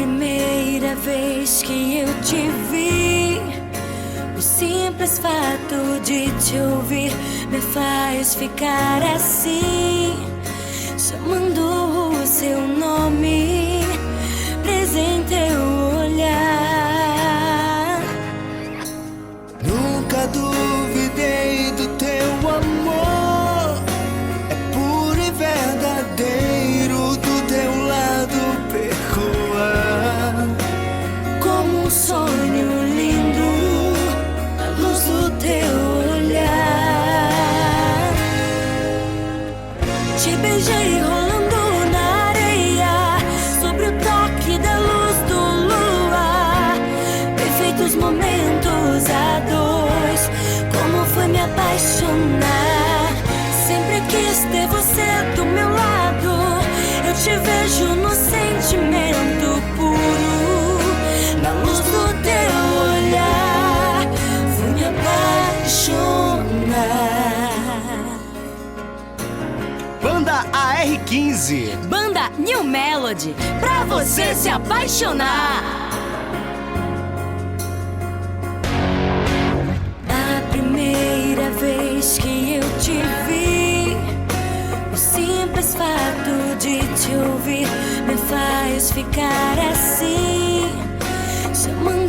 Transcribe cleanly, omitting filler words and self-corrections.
primeira vez que eu te vi, o simples fato de te ouvir me faz ficar assim, chamando o seu nome, preso em teu olhar. Nunca duvidei do teu amor, é puro e verdadeiro, do teu lado percoa Como um sonho lindo, a luz do teu olhar. Te beijei rolando na areia, sobre o toque da luz do luar. Perfeitos momentos a dois, como foi me apaixonar. Sempre quis ter você do meu lado, eu te vejo no sentimento puro, na luz do teu olhar, fui me apaixonar. Banda AR15. Banda New Melody, pra você se apaixonar. A primeira vez que eu te vi, o simples fato de te ouvir me faz ficar assim, chamando